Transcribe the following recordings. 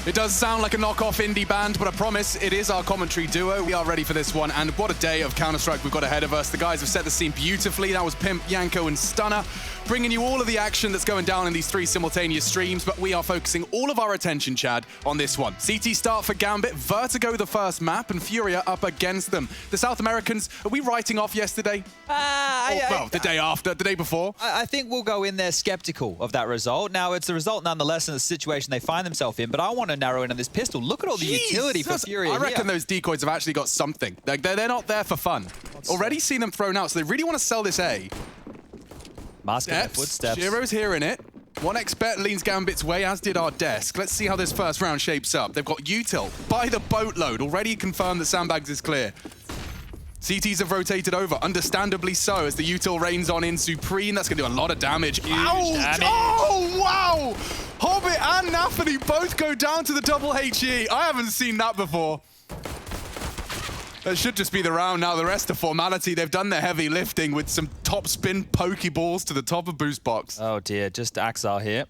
It does sound like a knockoff indie band, but I promise it is our commentary duo. We are ready for this one, and what a day of Counter-Strike we've got ahead of us. The guys have set the scene beautifully. That was Pimp, Yanko, and Stunner, bringing you all of the action that's going down in these 3 simultaneous streams, but we are focusing all of our attention, Chad, on this one. CT start for Gambit, Vertigo the first map, and FURIA up against them. The South Americans, are we writing off yesterday? Well, the day after, the day before? I think we'll go in there skeptical of that result. Now, it's the result nonetheless in the situation they find themselves in, but I want to narrow in on this pistol. Look at all the utility for FURIA. I reckon those decoys have actually got something. Like, they're not there for fun. Already seen them thrown out, so they really want to sell this A. Masking their footsteps. Shiro's hearing it. 1xBet leans Gambit's way, as did our desk. Let's see how this first round shapes up. They've got Util by the boatload. Already confirmed that Sandbags is clear. CTs have rotated over, understandably so, as the Util rains on in Supreme. That's going to do a lot of damage. Ouch! Oh, wow! Hobbit and Nafany both go down to the double HE. I haven't seen that before. That should just be the round now. The rest of formality. They've done their heavy lifting with some top spin pokeballs to the top of boost box. Oh dear, just Axar here.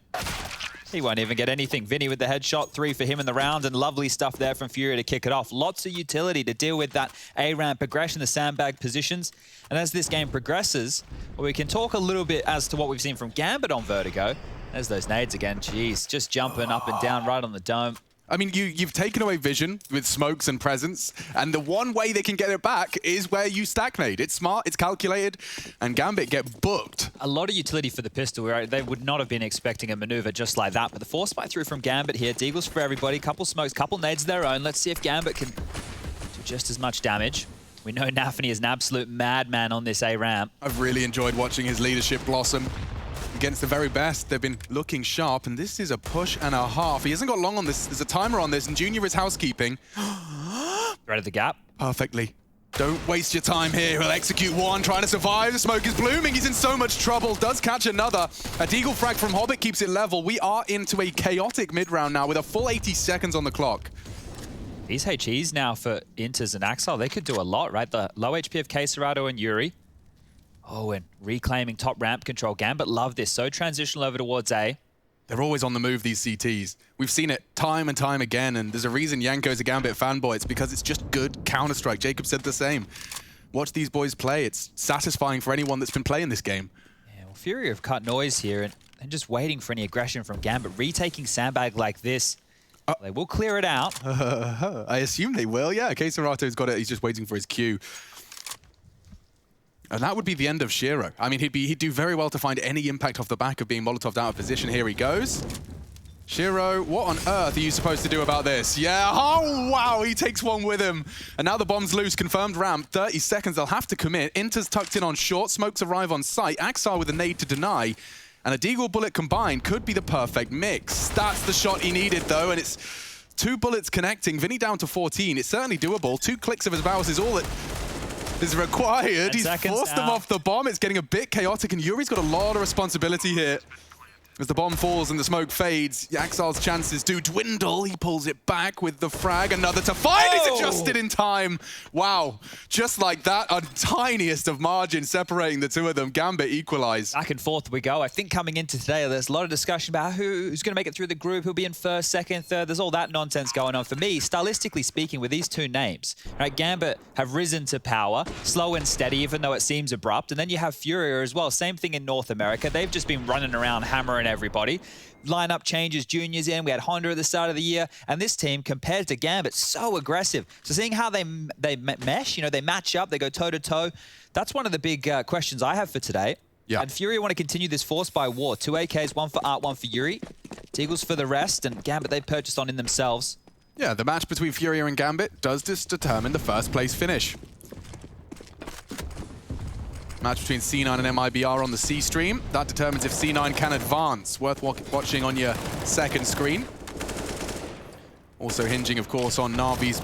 He won't even get anything. Vinny with the headshot, 3 for him in the round, and lovely stuff there from FURIA to kick it off. Lots of utility to deal with that A-ramp progression, the sandbag positions. And as this game progresses, well, we can talk a little bit as to what we've seen from Gambit on Vertigo. There's those nades again. Jeez, just jumping up and down right on the dome. I mean, you've taken away vision with smokes and presence, and the one way they can get it back is where you stack nade. It's smart, it's calculated, and Gambit get booked. A lot of utility for the pistol. Right? They would not have been expecting a maneuver just like that, but the force fight through from Gambit here. Deagles for everybody, couple smokes, couple nades of their own. Let's see if Gambit can do just as much damage. We know Nafany is an absolute madman on this A ramp. I've really enjoyed watching his leadership blossom. Against the very best, they've been looking sharp, and this is a push and a half. He hasn't got long on this. There's a timer on this, and Junior is housekeeping. Right at the gap. Perfectly. Don't waste your time here. He'll execute one, trying to survive. The smoke is blooming. He's in so much trouble. Does catch another. A deagle frag from Hobbit keeps it level. We are into a chaotic mid-round now with a full 80 seconds on the clock. These HEs now for Inters and Axel, they could do a lot, right? The low HP of K-Serato and Yuri. Oh, and reclaiming top ramp control. Gambit love this. So transitional over towards A. They're always on the move, these CTs. We've seen it time and time again, and there's a reason Yanko's a Gambit fanboy. It's because it's just good Counter-Strike. Jacob said the same. Watch these boys play. It's satisfying for anyone that's been playing this game. Yeah, well, FURIA have cut noise here and just waiting for any aggression from Gambit. Retaking sandbag like this, they will clear it out. I assume they will, yeah. K-Serato's got it. He's just waiting for his cue. And that would be the end of Shiro. I mean, he'd do very well to find any impact off the back of being Molotov'd out of position. Here he goes. Shiro, what on earth are you supposed to do about this? Yeah, oh wow, he takes one with him. And now the bomb's loose, confirmed ramp, 30 seconds, they'll have to commit. Inter's tucked in on short, smokes arrive on site, Axar with a nade to deny, and a deagle bullet combined could be the perfect mix. That's the shot he needed though, and it's 2 bullets connecting. Vinny down to 14, it's certainly doable. 2 clicks of his mouse is all that is required. He's forced them off the bomb. It's getting a bit chaotic, and Yuri's got a lot of responsibility here. As the bomb falls and the smoke fades, Yaxar's chances do dwindle. He pulls it back with the frag. Another to find. He's adjusted in time. Wow. Just like that, a tiniest of margin separating the two of them. Gambit equalize. Back and forth we go. I think coming into today, there's a lot of discussion about who's going to make it through the group, who'll be in first, second, third. There's all that nonsense going on. For me, stylistically speaking, with these 2 names, right, Gambit have risen to power, slow and steady, even though it seems abrupt. And then you have FURIA as well. Same thing in North America. They've just been running around hammering everybody. Lineup changes, Juniors in, we had Honda at the start of the year, and this team compared to Gambit, so aggressive. So seeing how they mesh, you know, they match up, they go toe-to-toe, that's one of the big questions I have for today. Yeah. And FURIA want to continue this force by war. 2 AKs, 1 for Art, 1 for Yuri. Deagles for the rest, and Gambit they've purchased on in themselves. Yeah, the match between FURIA and Gambit does just determine the first place finish. Match between C9 and MIBR on the C stream. That determines if C9 can advance. Worth watching on your second screen. Also hinging, of course, on Na'Vi's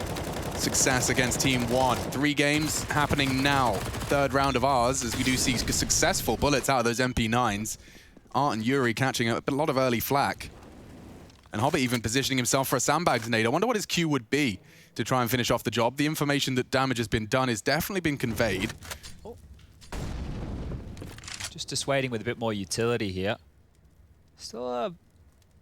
success against Team 1. 3 games happening now. 3rd round of ours, as we do see successful bullets out of those MP9s. Art and Yuri catching a lot of early flak. And Hobbit even positioning himself for a sandbag nade. I wonder what his cue would be to try and finish off the job. The information that damage has been done has definitely been conveyed. Just dissuading with a bit more utility here. Still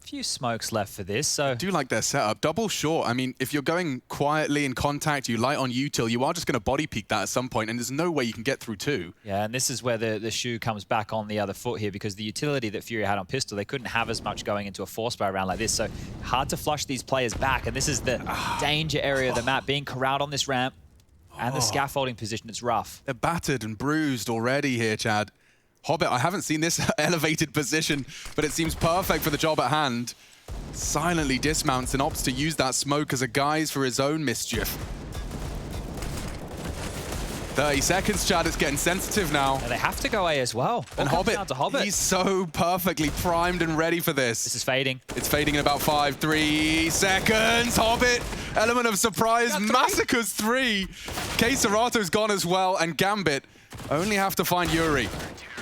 Few smokes left for this, so... I do like their setup. Double short. I mean, if you're going quietly in contact, you light on util, you are just going to body peek that at some point, and there's no way you can get through two. Yeah, and this is where the shoe comes back on the other foot here, because the utility that FURIA had on pistol, they couldn't have as much going into a force by round like this, so hard to flush these players back, and this is the danger area of the map, being corralled on this ramp, and the scaffolding position, it's rough. They're battered and bruised already here, Chad. Hobbit, I haven't seen this elevated position, but it seems perfect for the job at hand. Silently dismounts and opts to use that smoke as a guise for his own mischief. 30 seconds, Chad. It's getting sensitive now. And they have to go A as well. And Hobbit, he's so perfectly primed and ready for this. This is fading. It's fading in about 3 seconds. Hobbit, element of surprise, massacres 3. K Serato's gone as well, and Gambit only have to find Yuri.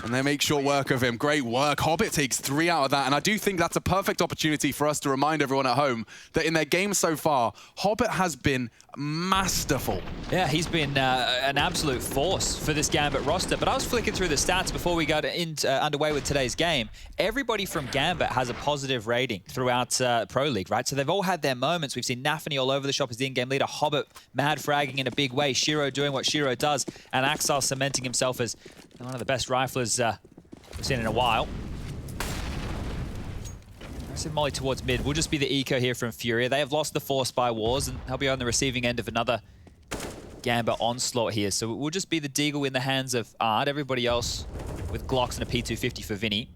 And they make short work of him. Great work. Hobbit takes 3 out of that. And I do think that's a perfect opportunity for us to remind everyone at home that in their game so far, Hobbit has been masterful. Yeah, he's been an absolute force for this Gambit roster. But I was flicking through the stats before we got underway with today's game. Everybody from Gambit has a positive rating throughout Pro League, right? So they've all had their moments. We've seen Nafany all over the shop as the in-game leader. Hobbit mad fragging in a big way. Shiro doing what Shiro does. And Axel cementing himself as one of the best riflers we've seen in a while. Aggressive molly towards mid will just be the eco here from FURIA. They have lost the force by wars, and they'll be on the receiving end of another Gambit onslaught here. So it will just be the Deagle in the hands of Ard. Everybody else with Glocks and a P250 for Vinny.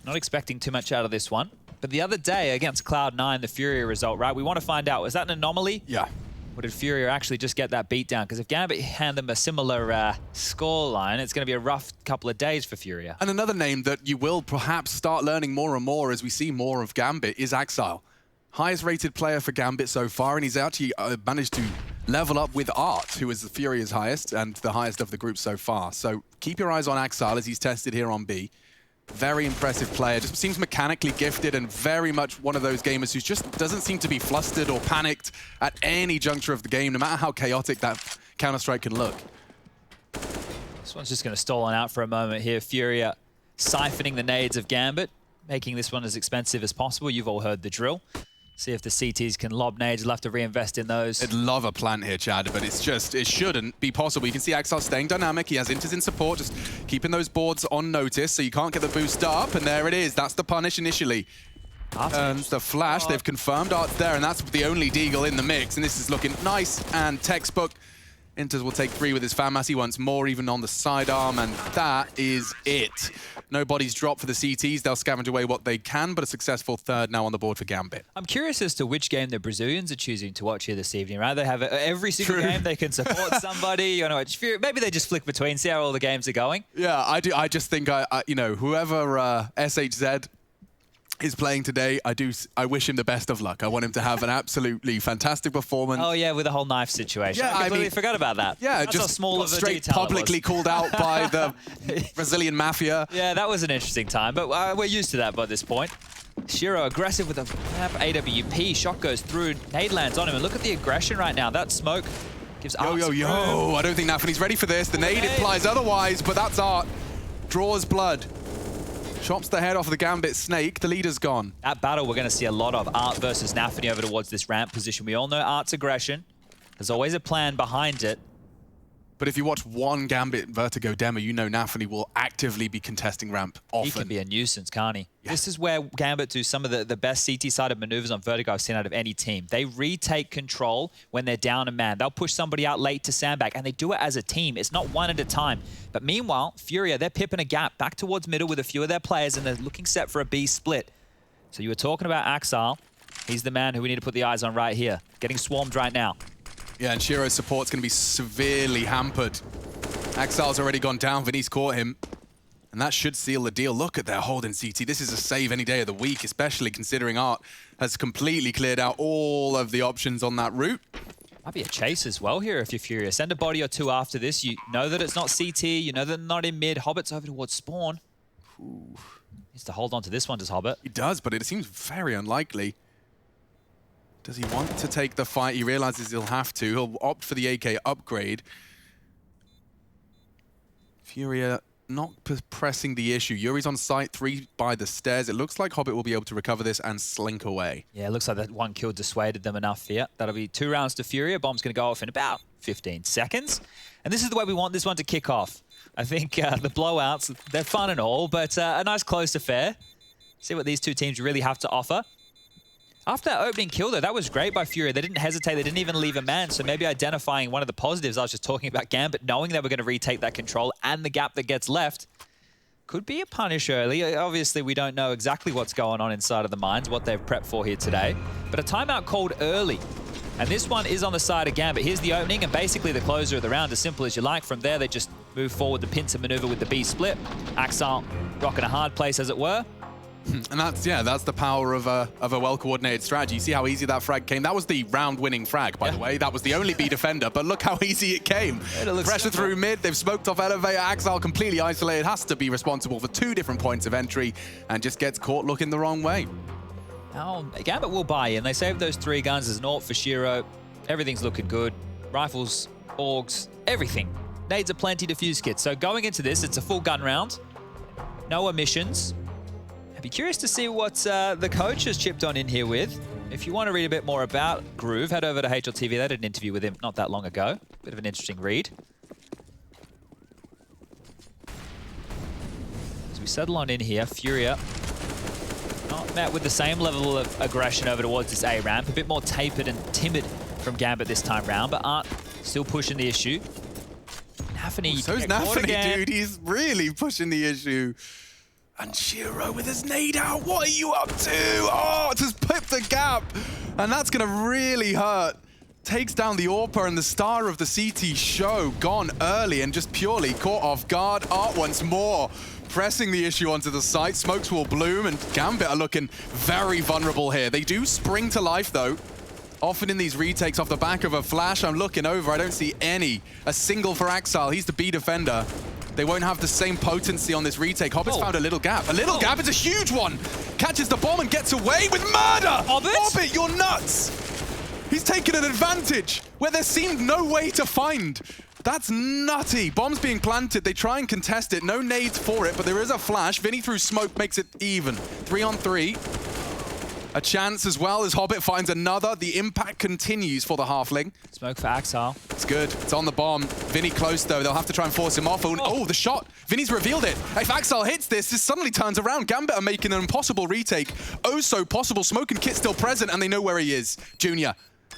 Not expecting too much out of this one. But the other day against Cloud9, the FURIA result, right? We want to find out, was that an anomaly? Yeah. Or did FURIA actually just get that beat down? Because if Gambit hand them a similar score line, it's going to be a rough couple of days for FURIA. And another name that you will perhaps start learning more and more as we see more of Gambit is Axile. Highest rated player for Gambit so far, and he's actually managed to level up with Art, who is the FURIA's highest and the highest of the group so far. So keep your eyes on Axile as he's tested here on B. Very impressive player, just seems mechanically gifted and very much one of those gamers who just doesn't seem to be flustered or panicked at any juncture of the game, no matter how chaotic that Counter-Strike can look. This one's just going to stall on out for a moment here. FURIA siphoning the nades of Gambit, making this one as expensive as possible. You've all heard the drill. See if the CTs can lob nades. We'll have to reinvest in those. I'd love a plant here, Chad, but it's just, it shouldn't be possible. You can see Axel staying dynamic. He has Inters in support, just keeping those boards on notice so you can't get the boost up. And there it is. That's the punish initially. And the flash, they've confirmed Art's there, and that's the only Deagle in the mix. And this is looking nice and textbook. Inters will take 3 with his FAMAS. He wants more even on the sidearm, and that is it. No bodies dropped for the CTs. They'll scavenge away what they can, but a successful third now on the board for Gambit. I'm curious as to which game the Brazilians are choosing to watch here this evening, right? They have every single game they can support somebody. You know, maybe they just flick between, see how all the games are going. Yeah, I do. I just think, you know, whoever SHZ is playing today, I wish him the best of luck. I want him to have an absolutely fantastic performance. Oh yeah, with the whole knife situation. Yeah, I completely forgot about that. Yeah, that's just how small of a straight detail publicly called out by the Brazilian mafia. Yeah, that was an interesting time, but we're used to that by this point. Shiro aggressive with a AWP. Shot goes through. Nade lands on him, and look at the aggression right now. That smoke gives Art some room. I don't think Nafany's ready for this. The nade implies otherwise, but that's Art. Draws blood. Chops the head off of the Gambit snake. The leader's gone. That battle we're going to see a lot of. Art versus Nafany over towards this ramp position. We all know Art's aggression. There's always a plan behind it. But if you watch one Gambit Vertigo demo, you know Nafany will actively be contesting ramp often. He can be a nuisance, can't he? Yeah. This is where Gambit do some of the best CT-sided maneuvers on Vertigo I've seen out of any team. They retake control when they're down a man. They'll push somebody out late to sandbag, and they do it as a team. It's not one at a time. But meanwhile, FURIA, they're pipping a gap back towards middle with a few of their players, and they're looking set for a B split. So you were talking about Axel. He's the man who we need to put the eyes on right here. Getting swarmed right now. Yeah, and Shiro's support's going to be severely hampered. Axel's already gone down. Vinny's caught him. And that should seal the deal. Look at their hold in CT. This is a save any day of the week, especially considering Art has completely cleared out all of the options on that route. Might be a chase as well here if you're FURIA. Send a body or two after this. You know that it's not CT. You know that they're not in mid. Hobbit's over towards spawn. Ooh. Needs to hold on to this one, does Hobbit? He does, but it seems very unlikely. Does he want to take the fight? He realizes he'll have to. He'll opt for the AK upgrade. FURIA not pressing the issue. Yuri's on site, 3 by the stairs. It looks like Hobbit will be able to recover this and slink away. Yeah, it looks like that 1 kill dissuaded them enough here. That'll be 2 rounds to FURIA. Bomb's going to go off in about 15 seconds. And this is the way we want this one to kick off. I think the blowouts, they're fun and all, but a nice close affair. See what these two teams really have to offer. After that opening kill, though, that was great by FURIA. They didn't hesitate. They didn't even leave a man. So maybe identifying one of the positives I was just talking about Gambit, knowing they were going to retake that control and the gap that gets left, could be a punish early. Obviously, we don't know exactly what's going on inside of the mines, what they've prepped for here today. But a timeout called early. And this one is on the side of Gambit. Here's the opening and basically the closer of the round, as simple as you like. From there, they just move forward the pincer maneuver with the B split. Axel rocking a hard place, as it were. And that's the power of a well-coordinated strategy. You see how easy that frag came? That was the round-winning frag, by the way. That was the only B defender, but look how easy it came. Pressure through mid, they've smoked off elevator. Axel completely isolated, has to be responsible for 2 different points of entry and just gets caught looking the wrong way. Now, Gambit will buy in. They saved those 3 guns as an ult for Shiro. Everything's looking good. Rifles, augs, everything. Nades are plenty, defuse kits. So going into this, it's a full gun round. No omissions. I'd be curious to see what the coach has chipped on in here with. If you want to read a bit more about Groove, head over to HLTV. They did an interview with him not that long ago. Bit of an interesting read. As we settle on in here, FURIA not met with the same level of aggression over towards this A ramp. A bit more tapered and timid from Gambit this time round, but Art still pushing the issue. Nafany, so's Nafany, dude. He's really pushing the issue. And Shiro with his nade out. What are you up to? Oh, just pipped the gap. And that's going to really hurt. Takes down the AWPer and the star of the CT show. Gone early and just purely caught off guard. Art once more pressing the issue onto the site. Smokes will bloom and Gambit are looking very vulnerable here. They do spring to life though. Often in these retakes off the back of a flash. I'm looking over. I don't see any. A single for Axel. He's the B defender. They won't have the same potency on this retake. Hobbit's found a little gap. A little gap, it's a huge one. Catches the bomb and gets away with murder! Hobbit, you're nuts! He's taken an advantage where there seemed no way to find. That's nutty. Bomb's being planted. They try and contest it. No nades for it, but there is a flash. Vinny through smoke makes it even. 3 on 3. A chance as well as Hobbit finds another. The impact continues for the halfling. Smoke for Axel. It's good. It's on the bomb. Vinny close though. They'll have to try and force him off. Oh, the shot. Vinny's revealed it. If Axel hits this suddenly turns around. Gambit are making an impossible retake. Oh, so possible. Smoke and Kit still present and they know where he is. Junior.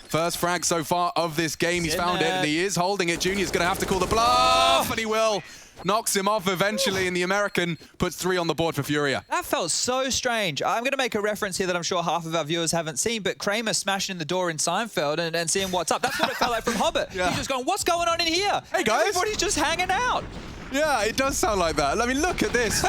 First frag so far of this game. He's found it and he is holding it. Junior's going to have to call the bluff and he will. Knocks him off eventually, and the American puts 3 on the board for FURIA. That felt so strange. I'm going to make a reference here that I'm sure half of our viewers haven't seen, but Kramer smashing in the door in Seinfeld and seeing what's up. That's what it felt like from Hobbit. Yeah. He's just going, what's going on in here? Hey, guys. Everybody's just hanging out. Yeah, it does sound like that. I mean, look at this.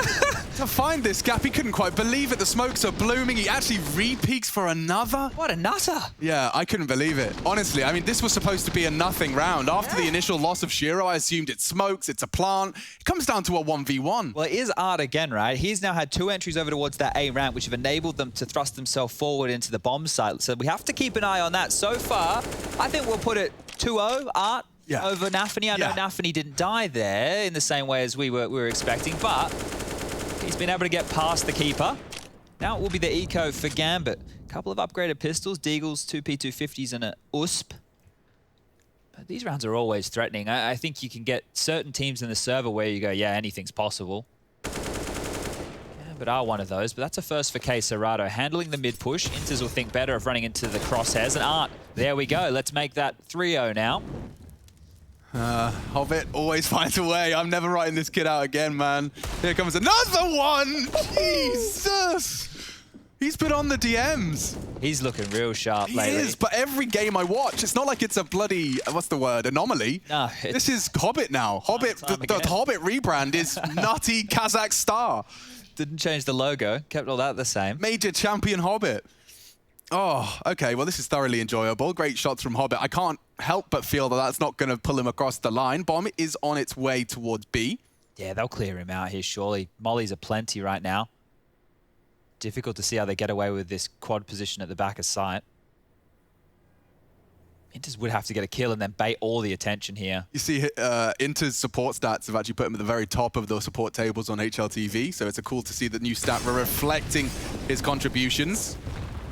To find this gap, he couldn't quite believe it. The smokes are blooming. He actually re-peeks for another. What a nutter. Yeah, I couldn't believe it. Honestly, I mean, this was supposed to be a nothing round. After the initial loss of Shiro, I assumed it's smokes, it's a plant. It comes down to a 1v1. Well, it is Art again, right? He's now had 2 entries over towards that A ramp, which have enabled them to thrust themselves forward into the bomb site. So we have to keep an eye on that. So far, I think we'll put it 2-0, Art. Yeah. Over Nafany. I know Nafany didn't die there in the same way as we were expecting, but he's been able to get past the keeper. Now it will be the eco for Gambit. A couple of upgraded pistols, Deagles, 2 P250s and a USP. But these rounds are always threatening. I think you can get certain teams in the server where you go, yeah, anything's possible. Gambit are one of those, but that's a first for K Serrato. Handling the mid push. Inters will think better of running into the crosshairs. And Art, there we go. Let's make that 3-0 now. Hobbit always finds a way. I'm never writing this kid out again, man. Here comes another one! Jesus! He's put on the DMs. He's looking real sharp lately. He is, but every game I watch, it's not like it's a bloody, what's the word, anomaly. No. This is Hobbit now. Hobbit, the Hobbit rebrand is nutty Kazakh star. Didn't change the logo, kept all that the same. Major champion Hobbit. Oh, okay. Well, this is thoroughly enjoyable. Great shots from Hobbit. I can't help but feel that that's not going to pull him across the line. Bomb is on its way towards B. Yeah, they'll clear him out here, surely. Mollies are plenty right now. Difficult to see how they get away with this quad position at the back of sight. Inters would have to get a kill and then bait all the attention here. You see, Inter's support stats have actually put him at the very top of the support tables on HLTV, so it's cool to see the new stat reflecting his contributions.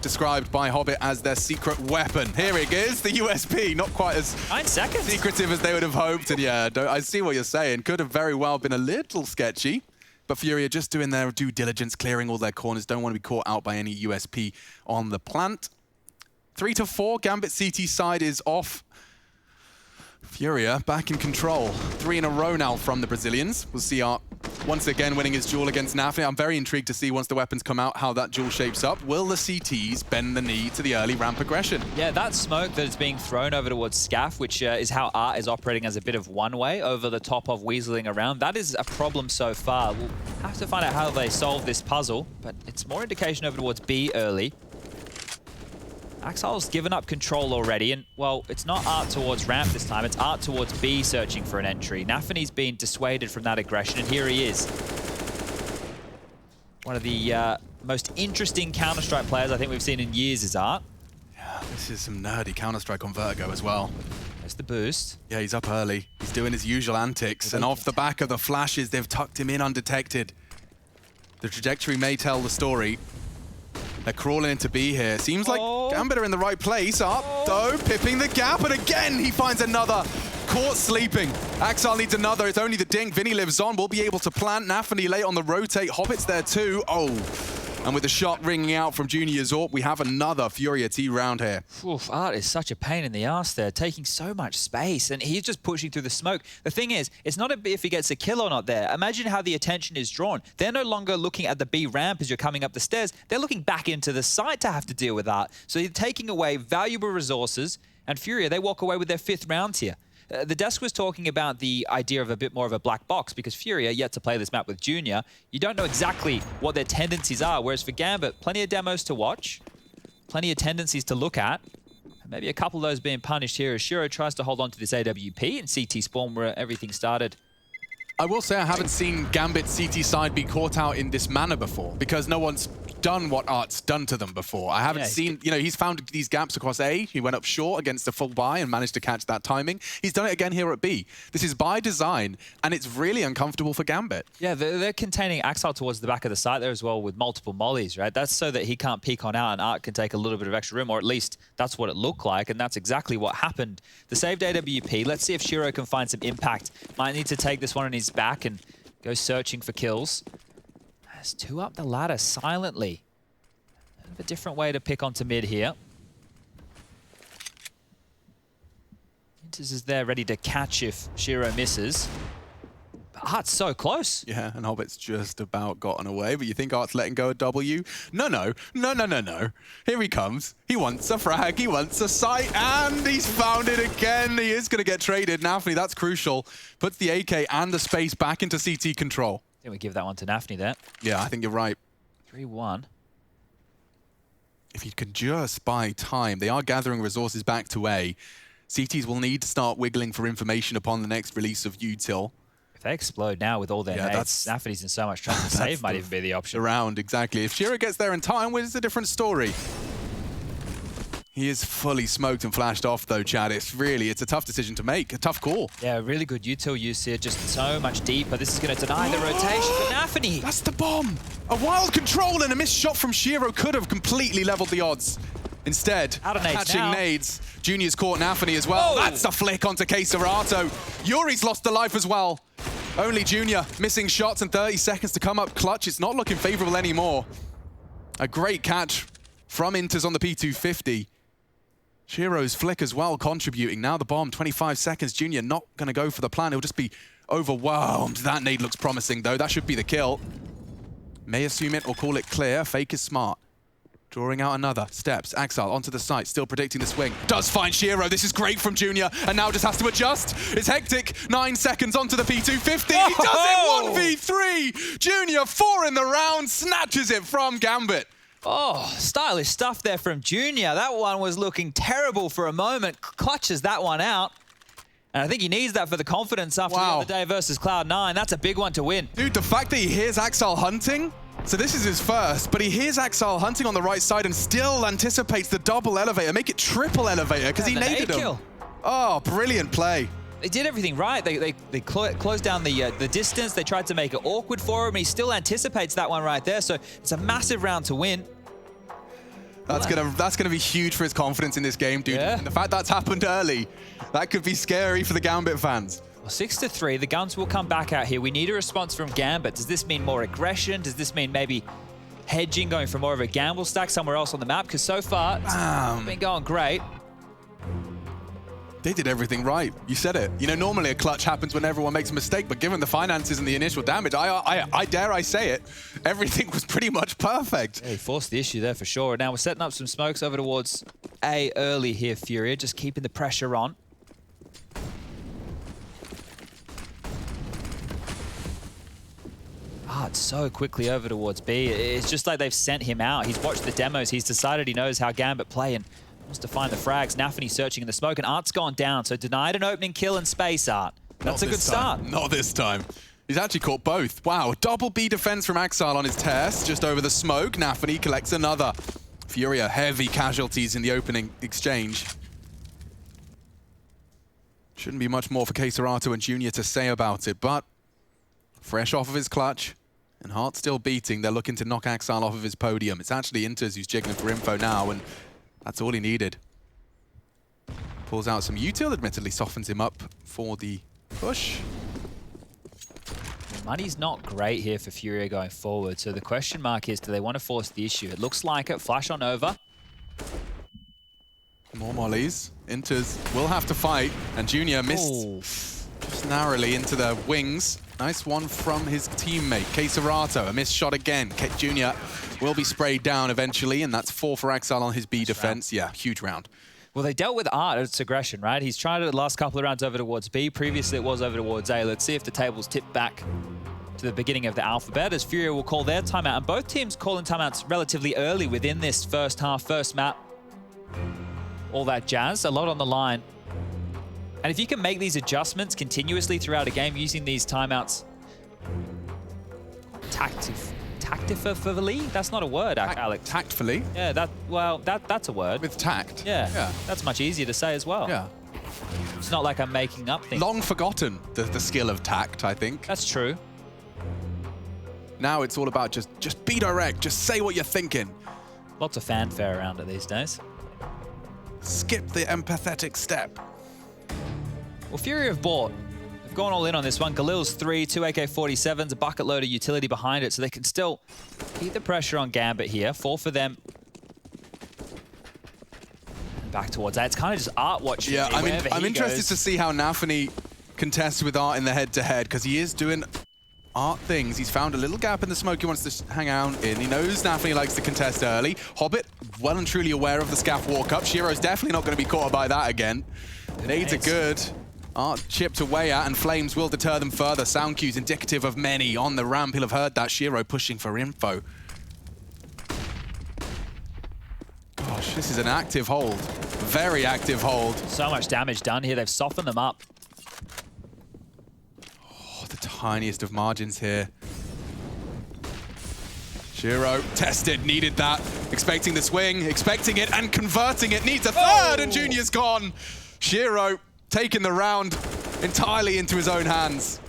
Described by Hobbit as their secret weapon. Here it is, the USP, not quite as 9 seconds. secretive as they would have hoped. And yeah, I see what you're saying. Could have very well been a little sketchy, but FURIA just doing their due diligence, clearing all their corners, don't want to be caught out by any USP on the plant. 3 to 4, Gambit CT side is off. FURIA back in control. 3 in a row now from the Brazilians. We'll see Art once again winning his duel against Nafni. I'm very intrigued to see once the weapons come out how that duel shapes up. Will the CTs bend the knee to the early ramp aggression? Yeah, that smoke that is being thrown over towards Scaff, which is how Art is operating as a bit of one-way over the top of weaseling around. That is a problem so far. We'll have to find out how they solve this puzzle, but it's more indication over towards B early. Axel's given up control already, and, well, it's not Art towards ramp this time, it's Art towards B searching for an entry. Nafani's been dissuaded from that aggression, and here he is. One of the most interesting Counter-Strike players I think we've seen in years is Art. Yeah, this is some nerdy Counter-Strike on Vertigo as well. There's the boost. Yeah, he's up early. He's doing his usual antics, and off the back of the flashes, they've tucked him in undetected. The trajectory may tell the story. They're crawling into B here. Seems like Gambit are in the right place. Up, though, pipping the gap, and again he finds another. Caught sleeping. Axel needs another. It's only the dink. Vinny lives on. Will be able to plant. Nafani late on the rotate. Hobbit's there too. Oh. And with the shot ringing out from Junior Zorp, we have another FURIA T round here. Oof, Art is such a pain in the ass there, taking so much space, and he's just pushing through the smoke. The thing is, it's not if he gets a kill or not there. Imagine how the attention is drawn. They're no longer looking at the B ramp as you're coming up the stairs. They're looking back into the site to have to deal with Art. So you're taking away valuable resources, and FURIA, they walk away with their 5th round here. The desk was talking about the idea of a bit more of a black box because FURIA, yet to play this map with Junior, you don't know exactly what their tendencies are, whereas for Gambit, plenty of demos to watch, plenty of tendencies to look at, maybe a couple of those being punished here as Shiro tries to hold on to this AWP and CT Spawn where everything started. I will say I haven't seen Gambit CT side be caught out in this manner before because no one's done what Art's done to them before. I haven't seen, you know, he's found these gaps across A. He went up short against a full buy and managed to catch that timing. He's done it again here at B. This is by design, and it's really uncomfortable for Gambit. Yeah, they're containing Axel towards the back of the site there as well with multiple mollies, right? That's so that he can't peek on out and Art can take a little bit of extra room, or at least that's what it looked like, and that's exactly what happened. The saved AWP, let's see if Shiro can find some impact. Might need to take this one on his back and go searching for kills. There's 2 up the ladder silently. A different way to pick onto mid here. Inters is there ready to catch if Shiro misses. But Art's so close. Yeah, and Hobbit's just about gotten away, but you think Art's letting go of W? No. Here he comes. He wants a frag, he wants a sight, and he's found it again. He is going to get traded. Nafni, that's crucial. Puts the AK and the space back into CT control. I think we give that one to Nafni there. Yeah, I think you're right. 3-1. If you could just buy time, they are gathering resources back to A. CTs will need to start wiggling for information upon the next release of Util. If they explode now with all their nades, Nafani's in so much trouble. Save might even be the option. Around, exactly. If Shiro gets there in time, well, it's a different story. He is fully smoked and flashed off, though, Chad. It's a tough decision to make, a tough call. Yeah, really good util use here, just so much deeper. This is going to deny the rotation for Nafani. That's the bomb. A wild control and a missed shot from Shiro could have completely leveled the odds. Instead, catching nades. Junior's caught Nafani as well. That's a flick onto Keserato. Yuri's lost the life as well. Only Junior missing shots and 30 seconds to come up clutch. It's not looking favorable anymore. A great catch from Inters on the P250. Shiro's flick as well contributing. Now the bomb, 25 seconds. Junior not going to go for the plan. He'll just be overwhelmed. That nade looks promising, though. That should be the kill. May assume it or call it clear. Fake is smart. Drawing out another. Steps. Axel onto the site. Still predicting the swing. Does find Shiro. This is great from Junior. And now just has to adjust. It's hectic. 9 seconds onto the P250. He does it 1v3. Junior 4 in the round. Snatches it from Gambit. Oh, stylish stuff there from Junior. That one was looking terrible for a moment. Clutches that one out. And I think he needs that for the confidence after the other day versus Cloud9. That's a big one to win. Dude, the fact that he hears Axel hunting So this is his first, but he hears Axel hunting on the right side and still anticipates the double elevator. Make it triple elevator, because he naded him. Oh, brilliant play. They did everything right. They closed down the distance. They tried to make it awkward for him. He still anticipates that one right there. So it's a massive round to win. That's gonna be huge for his confidence in this game, dude. Yeah. And the fact that's happened early, that could be scary for the Gambit fans. Well, 6-3, the guns will come back out here. We need a response from Gambit. Does this mean more aggression? Does this mean maybe hedging, going for more of a gamble stack somewhere else on the map? Because so far, it's been going great. They did everything right. You said it. You know, normally a clutch happens when everyone makes a mistake, but given the finances and the initial damage, I dare I say it, everything was pretty much perfect. Yeah, he forced the issue there for sure. Now we're setting up some smokes over towards A early here, FURIA, just keeping the pressure on. It's so quickly over towards B. It's just like they've sent him out. He's watched the demos. He's decided he knows how Gambit play and wants to find the frags. Nafany searching in the smoke, and Art's gone down. So denied an opening kill in space, Art. That's a good start. Not this time. He's actually caught both. Wow, double B defense from Axel on his test. Just over the smoke, Nafany collects another. FURIA, heavy casualties in the opening exchange. Shouldn't be much more for Keserato and Junior to say about it, but fresh off of his clutch, and Heart still beating. They're looking to knock Axel off of his podium. It's actually Inters who's jiggling for info now, and that's all he needed. Pulls out some util, admittedly softens him up for the push. Money's not great here for FURIA going forward, so the question mark is, do they want to force the issue? It looks like it. Flash on over. More mollies. Inters will have to fight, and Junior missed just narrowly into the wings. Nice one from his teammate, Keserato. A missed shot again. Junior will be sprayed down eventually, and that's 4 for Axel on his B defense. Yeah, huge round. Well, they dealt with Art at its aggression, right? He's tried it the last couple of rounds over towards B. Previously, it was over towards A. Let's see if the tables tip back to the beginning of the alphabet, as FURIA will call their timeout. And both teams calling timeouts relatively early within this first half, first map. All that jazz, a lot on the line. And if you can make these adjustments continuously throughout a game using these timeouts tactifully? That's not a word, Alex. Tactfully? Yeah, that's a word. With tact. Yeah, that's much easier to say as well. Yeah. It's not like I'm making up things. Long forgotten, the skill of tact, I think. That's true. Now it's all about just be direct, just say what you're thinking. Lots of fanfare around it these days. Skip the empathetic step. Well, FURIA have bought. They've gone all in on this one. Galil's 3, 2 AK-47s, a bucket load of utility behind it, so they can still keep the pressure on Gambit here. 4 for them. Back towards that. It's kind of just Art watching. Yeah, I'm interested to see how Nafany contests with Art in the head-to-head, because he is doing Art things. He's found a little gap in the smoke he wants to hang out in. He knows Nafany likes to contest early. Hobbit, well and truly aware of the scaff walk-up. Shiro's definitely not going to be caught by that again. Nades are good. Art chipped away at, and flames will deter them further. Sound cues indicative of many on the ramp. He'll have heard that. Shiro pushing for info. Gosh, this is an active hold. Very active hold. So much damage done here. They've softened them up. Oh, the tiniest of margins here. Shiro tested, needed that. Expecting the swing, expecting it, and converting it. Needs a third, and Junior's gone. Shiro taking the round entirely into his own hands.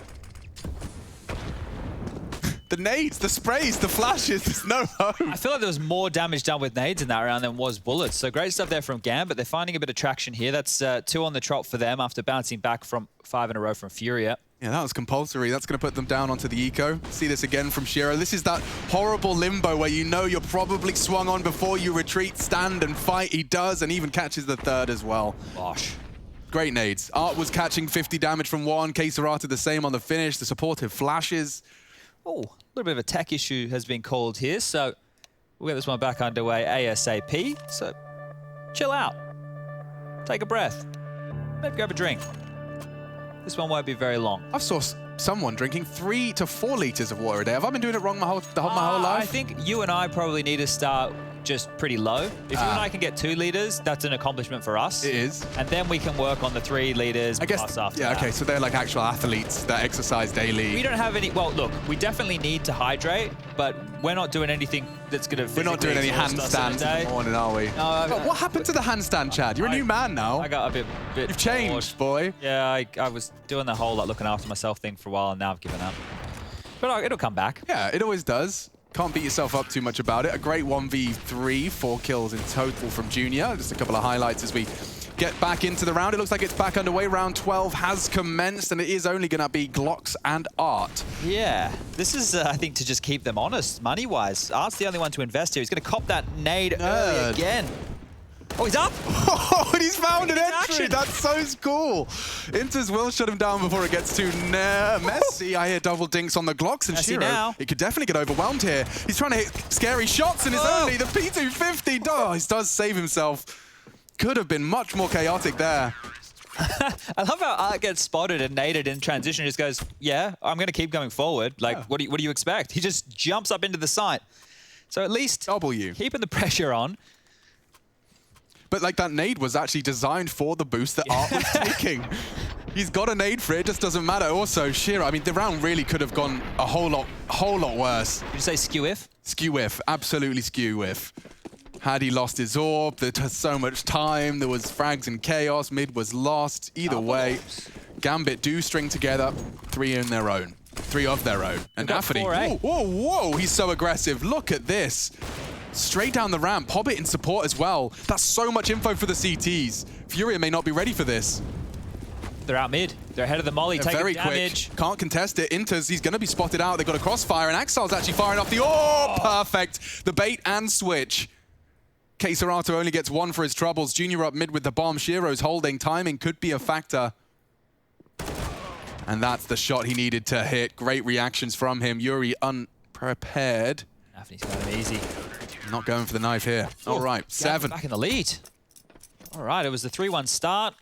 The nades, the sprays, the flashes, there's no hope. I feel like there was more damage done with nades in that round than was bullets. So great stuff there from Gambit. They're finding a bit of traction here. That's 2 on the trot for them after bouncing back from 5 in a row from FURIA. Yeah, that was compulsory. That's going to put them down onto the eco. See this again from Shiro. This is that horrible limbo where you know you're probably swung on before you retreat, stand and fight. He does, and even catches the third as well. Gosh. Great nades. Art was catching 50 damage from 1. Keserato the same on the finish. The supportive flashes. Oh, a little bit of a tech issue has been called here, so we'll get this one back underway ASAP. So chill out. Take a breath. Maybe grab a drink. This one won't be very long. I've saw someone drinking 3 to 4 liters of water a day. Have I been doing it wrong my whole life? I think you and I probably need to start just pretty low. If you and I can get 2 leaders, that's an accomplishment for us. It is. And then we can work on the 3 leaders plus after that. Okay, so they're like actual athletes that exercise daily. We don't have any, well, look, we definitely need to hydrate, but we're not doing anything that's going to We're not doing any handstands in the morning, are we? No, but what happened to the handstand, Chad? You're a new man now. I got a bit You've changed, boy. Yeah, I was doing the whole like looking after myself thing for a while, and now I've given up. But it'll come back. Yeah, it always does. Can't beat yourself up too much about it. A great 1v3, 4 kills in total from Junior. Just a couple of highlights as we get back into the round. It looks like it's back underway. Round 12 has commenced, and it is only going to be Glocks and Art. Yeah, this is, I think, to just keep them honest, money-wise. Art's the only one to invest here. He's going to cop that nade early again. Oh, he's up! Oh, and he's found an entry! Action. That's so cool! Inters will shut him down before it gets too messy. I hear double dinks on the Glocks, and Messy Shiro, now. he could definitely get overwhelmed here. He's trying to hit scary shots, and it's only the P250. Oh, he does save himself. Could have been much more chaotic there. I love how Art gets spotted and naded in transition. He just goes, yeah, I'm going to keep going forward. Like, what do you expect? He just jumps up into the site. So at least keeping the pressure on. But like that nade was actually designed for the boost that Art was taking. He's got a nade for it, just doesn't matter. Also, Shiro, I mean, the round really could have gone a whole lot worse. Did you say skew-if? Skew-if, absolutely skew-if. Had he lost his orb, there was so much time, there was frags and chaos, mid was lost. Either way, Gambit do string together 3 in their own. 3 of their own. And Anthony, whoa, he's so aggressive. Look at this. Straight down the ramp, Hobbit in support as well. That's so much info for the CTs. FURIA may not be ready for this. They're out mid. They're ahead of the molly, taking very damage. Quick. Can't contest it. Inters, he's going to be spotted out. They've got a crossfire, and Axel's actually firing off the... Oh, perfect. The bait and switch. Keserato only gets 1 for his troubles. Junior up mid with the bomb. Shiro's holding. Timing could be a factor. And that's the shot he needed to hit. Great reactions from him. Yuri unprepared. Anthony's got him easy. Not going for the knife here. All right, 7. Back in the lead. All right, it was the 3-1 start.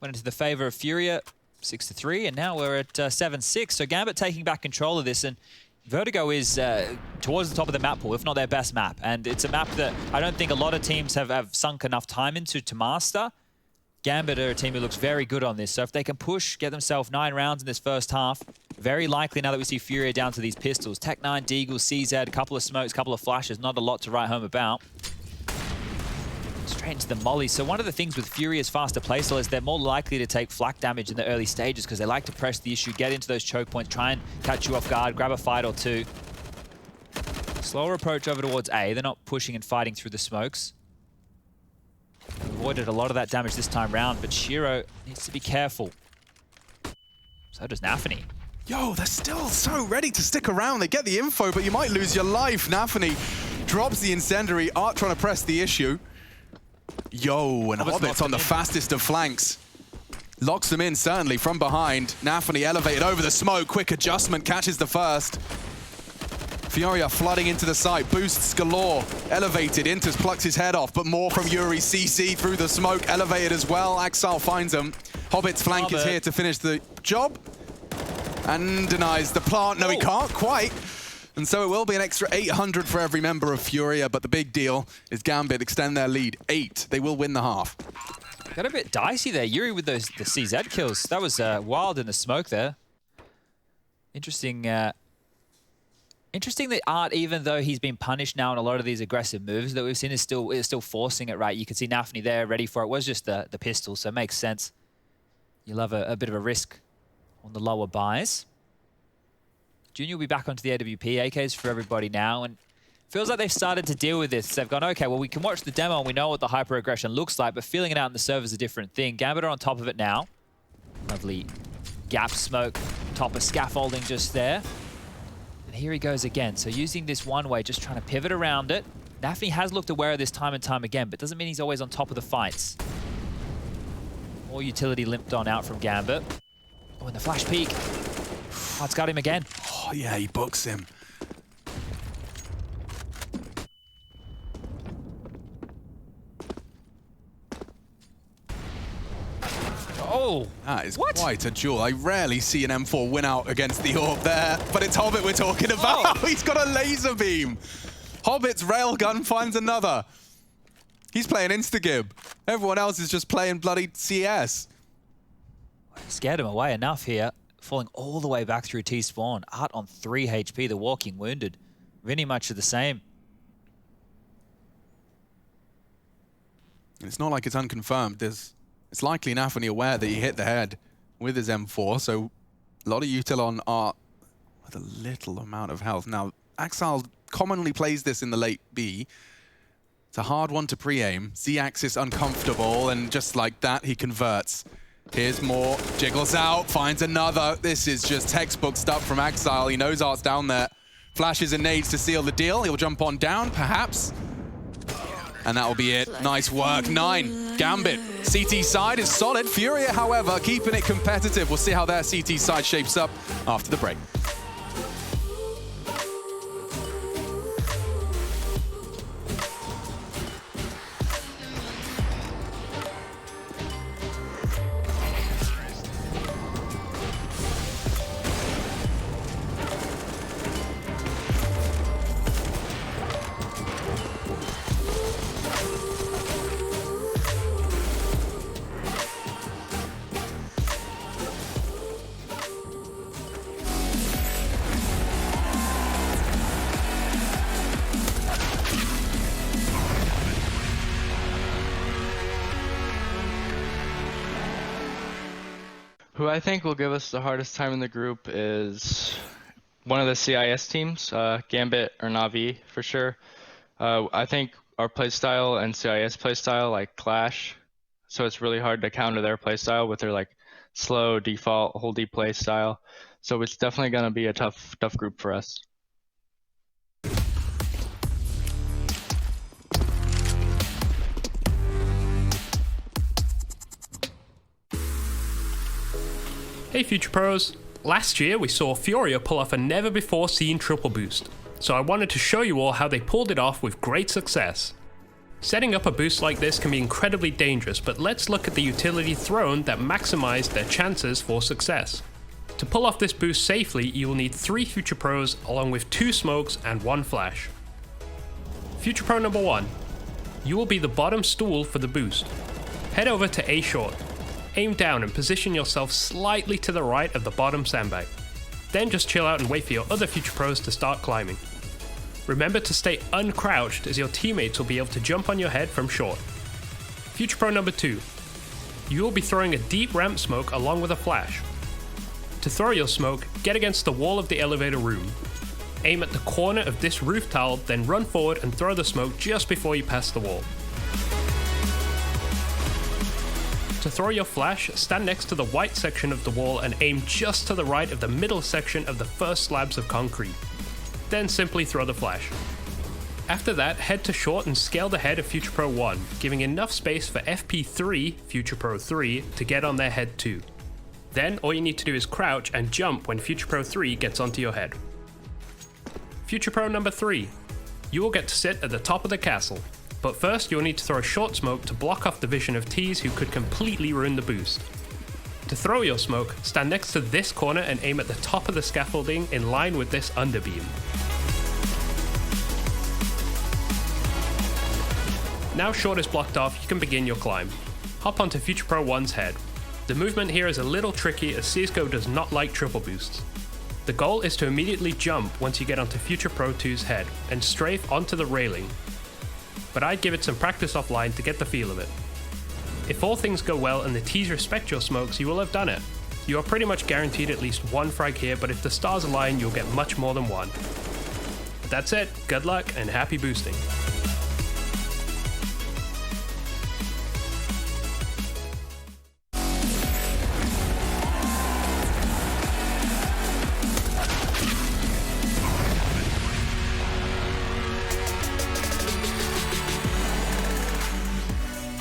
Went into the favor of FURIA, 6-3, and now we're at 7-6. So Gambit taking back control of this, and Vertigo is towards the top of the map pool, if not their best map. And it's a map that I don't think a lot of teams have sunk enough time into to master. Gambit are a team who looks very good on this. So if they can push, get themselves 9 rounds in this first half, very likely now that we see FURIA down to these pistols. Tech-9, Deagle, CZ, a couple of smokes, couple of flashes, not a lot to write home about. Straight into the molly. So one of the things with FURIA's faster playstyle is they're more likely to take flak damage in the early stages because they like to press the issue, get into those choke points, try and catch you off guard, grab a fight or 2. Slower approach over towards A. They're not pushing and fighting through the smokes. Avoided a lot of that damage this time round, but Shiro needs to be careful. So does Nafany. Yo, they're still so ready to stick around. They get the info, but you might lose your life. Nafany drops the incendiary. Art trying to press the issue. Yo, and Hobbit's on the fastest of flanks. Locks them in, certainly, from behind. Nafany elevated over the smoke. Quick adjustment, catches the first. FURIA flooding into the site, boosts galore. Elevated, Inters plucks his head off, but more from Yuri. CC through the smoke, elevated as well. Axel finds him. Hobbit's flank is here to finish the job. And denies the plant. No, he can't quite. And so it will be an extra 800 for every member of FURIA, but the big deal is Gambit extend their lead. 8. They will win the half. Got a bit dicey there. Yuri with the CZ kills. That was wild in the smoke there. Interesting. Interesting that Art, even though he's been punished now in a lot of these aggressive moves that we've seen, is still forcing it, right? You can see Nafany there, ready for it. It was just the pistol, so it makes sense. You'll have a bit of a risk on the lower buys. Junior will be back onto the AWP. AKs for everybody now, and feels like they've started to deal with this. They've gone, okay, well, we can watch the demo and we know what the hyper-aggression looks like, but feeling it out in the server is a different thing. Gambit are on top of it now. Lovely gap smoke, top of scaffolding just there. And here he goes again. So using this one way, just trying to pivot around it. Nafany has looked aware of this time and time again, but doesn't mean he's always on top of the fights. More utility limped on out from Gambit. Oh, and the flash peek. Oh, it's got him again. Oh, yeah, he books him. Oh, that is quite a duel. I rarely see an M4 win out against the orb there, but it's Hobbit we're talking about. Oh. He's got a laser beam. Hobbit's railgun finds another. He's playing Instagib. Everyone else is just playing bloody CS. Scared him away enough here. Falling all the way back through T-spawn. Art on 3 HP, the walking wounded. Really much of the same. And it's not like it's unconfirmed. It's likely Nafany aware that he hit the head with his M4, so a lot of util on Art with a little amount of health. Now, Axile commonly plays this in the late B. It's a hard one to pre-aim. Z-axis uncomfortable, and just like that, he converts. Here's more, jiggles out, finds another. This is just textbook stuff from Axile. He knows Art's down there. Flashes and nades to seal the deal. He'll jump on down, perhaps. And that'll be it. Nice work. 9. Gambit. CT side is solid. FURIA, however, keeping it competitive. We'll see how their CT side shapes up after the break. Who I think will give us the hardest time in the group is one of the CIS teams, Gambit or Na'Vi for sure. I think our playstyle and CIS playstyle like clash, so it's really hard to counter their playstyle with their like slow default whole deep play style. So it's definitely going to be a tough group for us. Hey Future Pros! Last year we saw FURIA pull off a never before seen triple boost, so I wanted to show you all how they pulled it off with great success. Setting up a boost like this can be incredibly dangerous, but let's look at the utility thrown that maximized their chances for success. To pull off this boost safely, you will need 3 Future Pros along with 2 smokes and 1 flash. Future Pro number 1. You will be the bottom stool for the boost. Head over to A short. Aim down and position yourself slightly to the right of the bottom sandbag. Then just chill out and wait for your other Future Pros to start climbing. Remember to stay uncrouched as your teammates will be able to jump on your head from short. Future Pro number 2. You will be throwing a deep ramp smoke along with a flash. To throw your smoke, get against the wall of the elevator room. Aim at the corner of this roof tile, then run forward and throw the smoke just before you pass the wall. To throw your flash, stand next to the white section of the wall and aim just to the right of the middle section of the first slabs of concrete. Then simply throw the flash. After that, head to short and scale the head of Future Pro 1, giving enough space for FP3, Future Pro 3, to get on their head too. Then all you need to do is crouch and jump when Future Pro 3 gets onto your head. Future Pro number 3. You will get to sit at the top of the castle. But first, you'll need to throw a short smoke to block off the vision of Ts who could completely ruin the boost. To throw your smoke, stand next to this corner and aim at the top of the scaffolding in line with this underbeam. Now short is blocked off, you can begin your climb. Hop onto Future Pro 1's head. The movement here is a little tricky as CSGO does not like triple boosts. The goal is to immediately jump once you get onto Future Pro 2's head and strafe onto the railing. But I'd give it some practice offline to get the feel of it. If all things go well and the Ts respect your smokes, you will have done it. You are pretty much guaranteed at least 1 frag here, but if the stars align, you'll get much more than 1. But that's it, good luck and happy boosting.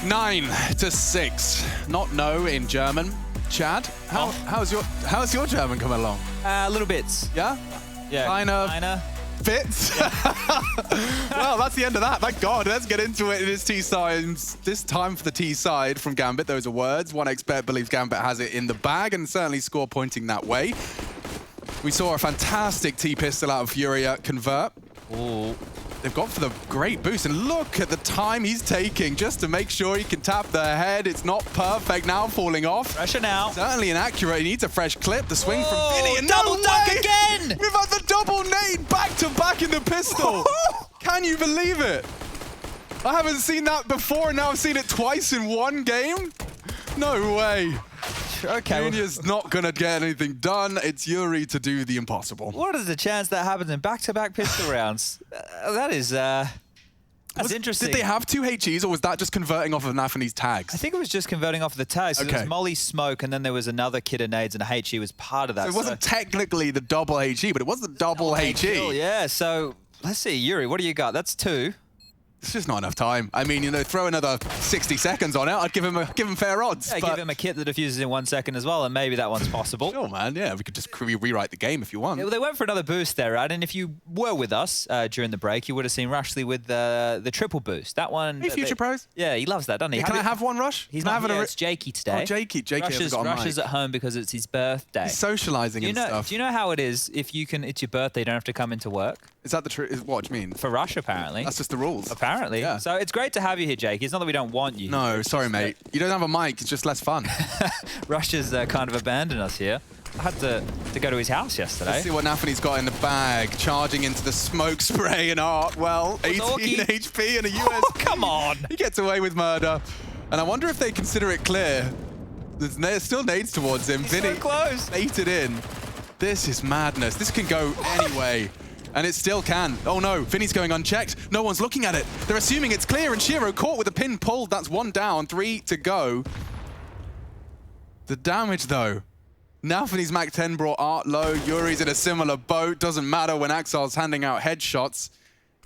Nine to 6. Not no in German. Chad, how's your German coming along? Little bits. Yeah? Yeah. Kinda. Fits? Well, that's the end of that. Thank God. Let's get into it in this T-side. This time for the T-side from Gambit. Those are words. One expert believes Gambit has it in the bag and certainly score pointing that way. We saw a fantastic T-pistol out of FURIA convert. Ooh. they've gone for the great boost, and look at the time he's taking just to make sure he can tap the head. It's not perfect now, falling off. Pressure now. Certainly inaccurate. He needs a fresh clip. The swing from Vinny, and double dunk again! We've had the double nade back to back in the pistol. Can you believe it? I haven't seen that before, and now I've seen it twice in one game. No way. Okay. Junior's not going to get anything done. It's Yuri to do the impossible. What is the chance that happens in back-to-back pistol rounds? That is, that's interesting. Did they have 2 HEs, or was that just converting off of Nafany's tags? I think it was just converting off of the tags. So Okay. It was Molly Smoke, and then there was another kit of nades, and a HE was part of that. So it wasn't technically the double HE, but it was the double HE. Yeah, so let's see. Yuri, what do you got? That's 2. It's just not enough time. I mean, you know, throw another 60 seconds on it. I'd give him fair odds. Yeah, but... give him a kit that diffuses in 1 second as well, and maybe that one's possible. Sure, man. Yeah, we could just rewrite the game if you want. Yeah, well, they went for another boost there, right? And if you were with us during the break, you would have seen Rushley with the triple boost. That one. Hey, Future Pros. Yeah, he loves that, doesn't he? Yeah, can I have one, Rush? He's Can I not have here. a... It's Jakey today. Oh, Jakey. Jakey Rush is at home because it's his birthday. He's socializing and stuff. Do you know how it is? If you can, it's your birthday, you don't have to come into work. Is that the truth? What do you mean? For Rush, apparently. That's just the rules. Apparently. Yeah. So it's great to have you here, Jake. It's not that we don't want you. No, sorry, mate. You don't have a mic. It's just less fun. Rush has kind of abandoned us here. I had to go to his house yesterday. Let's see what Nafany's got in the bag. Charging into the smoke spray and well, 18 HP and a US. Oh, come on. He gets away with murder. And I wonder if they consider it clear. There's still nades towards him. He's Vinny so close. baited in. This is madness. This can go any way. And it still can. Oh no, Vinny's going unchecked. No one's looking at it. They're assuming it's clear, and Shiro caught with a pin pulled. That's 1 down, 3 to go. The damage though. Nafany's Mac 10 brought Art low. Yuri's in a similar boat. Doesn't matter when Axel's handing out headshots.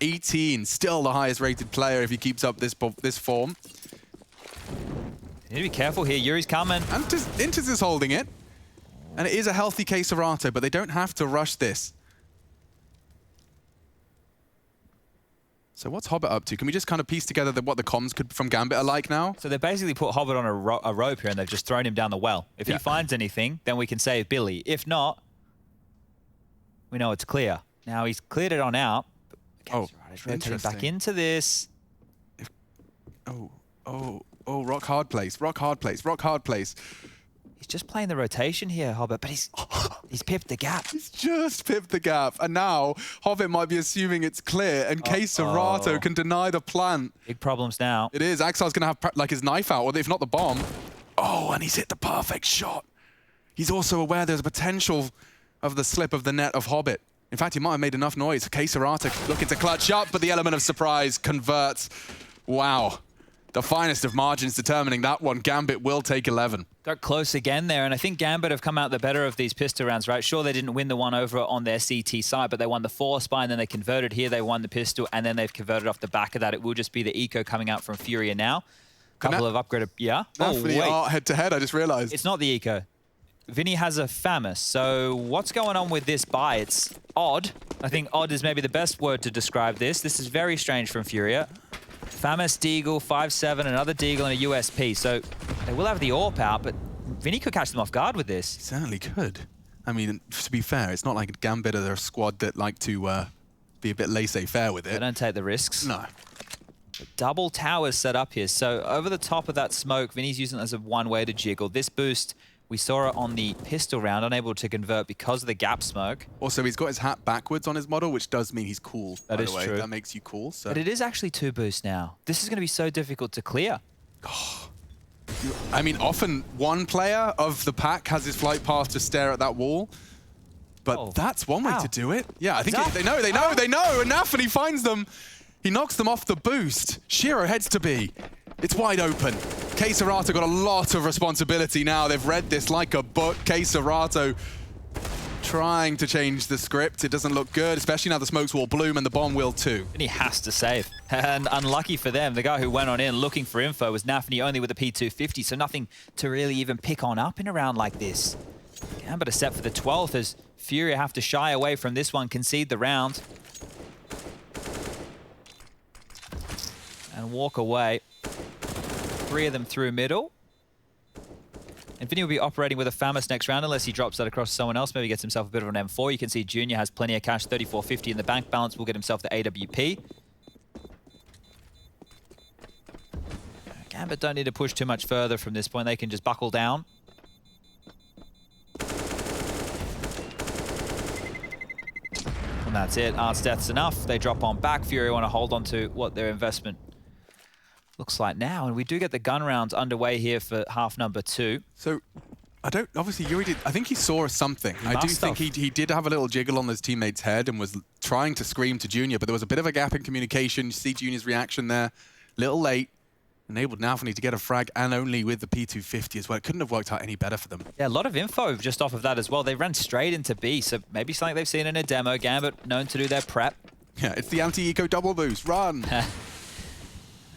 18, still the highest rated player if he keeps up this form. You need to be careful here. Yuri's coming. And Intis is holding it. And it is a healthy case Serato, but they don't have to rush this. So what's Hobbit up to? Can we just kind of piece together what the comms from Gambit are like now? So they basically put Hobbit on a rope here, and they've just thrown him down the well. If he finds anything, then we can save Billy. If not, we know it's clear. Now he's cleared it on out. Oh, he's rotating back into this. Oh, rock hard place, rock hard place, rock hard place. He's just playing the rotation here, Hobbit, but he's pipped the gap. He's just pipped the gap, and now Hobbit might be assuming it's clear, and Case Serato can deny the plant. Big problems now. It is. Axel's going to have like his knife out, or if not the bomb. Oh, and he's hit the perfect shot. He's also aware there's a potential of the slip of the net of Hobbit. In fact, he might have made enough noise. Case Serato looking to clutch up, but the element of surprise converts. Wow. The finest of margins determining that one. Gambit will take 11. Got close again there, and I think Gambit have come out the better of these pistol rounds, right? Sure, they didn't win the one over on their CT side, but they won the 4 spy, and then they converted here. They won the pistol, and then they've converted off the back of that. It will just be the eco coming out from FURIA now. Couple of upgraded, yeah? Oh, wait. Head-to-head, I just realized. It's not the eco. Vinny has a Famous, so what's going on with this buy? It's odd. I think odd is maybe the best word to describe this. This is very strange from FURIA. Famous, Deagle, 5-7, another Deagle, and a USP. So they will have the AWP out, but Vinny could catch them off guard with this. He certainly could. I mean, to be fair, it's not like Gambit are a squad that like to be a bit laissez-faire with it. They don't take the risks. No. Double towers set up here. So over the top of that smoke, Vinny's using it as a one-way to jiggle. This boost, we saw it on the pistol round, unable to convert because of the gap smoke. Also, he's got his hat backwards on his model, which does mean he's cool, by the way. True. That makes you cool. So. But it is actually 2 boosts now. This is going to be so difficult to clear. I mean, often one player of the pack has his flight path to stare at that wall. But that's one way to do it. Yeah, I think they know, and Nafany finds them. He knocks them off the boost. Shiro heads to B. It's wide open. Case Serato got a lot of responsibility now. They've read this like a book. Case Serato trying to change the script. It doesn't look good, especially now the smokes will bloom and the bomb will too. And he has to save. And unlucky for them, the guy who went on in looking for info was Nafany, only with a P250, so nothing to really even pick on up in a round like this. Gambit are set for the 12th as FURIA have to shy away from this one, concede the round. And walk away. 3 of them through middle. And Vinny will be operating with a Famous next round unless he drops that across to someone else, maybe gets himself a bit of an M4. You can see Junior has plenty of cash, 3450 in the bank balance, will get himself the AWP. Gambit don't need to push too much further from this point. They can just buckle down. And that's it. Art's death's enough. They drop on back. FURIA want to hold on to what their investment looks like now. And we do get the gun rounds underway here for half number 2. So, obviously Yuri did, I think he saw something. I do think he did have a little jiggle on his teammate's head and was trying to scream to Junior, but there was a bit of a gap in communication. You see Junior's reaction there, little late. Enabled Nafany to get a frag and only with the P250 as well. It couldn't have worked out any better for them. Yeah, a lot of info just off of that as well. They ran straight into B, so maybe something they've seen in a demo. Gambit known to do their prep. Yeah, it's the anti-eco double boost. Run!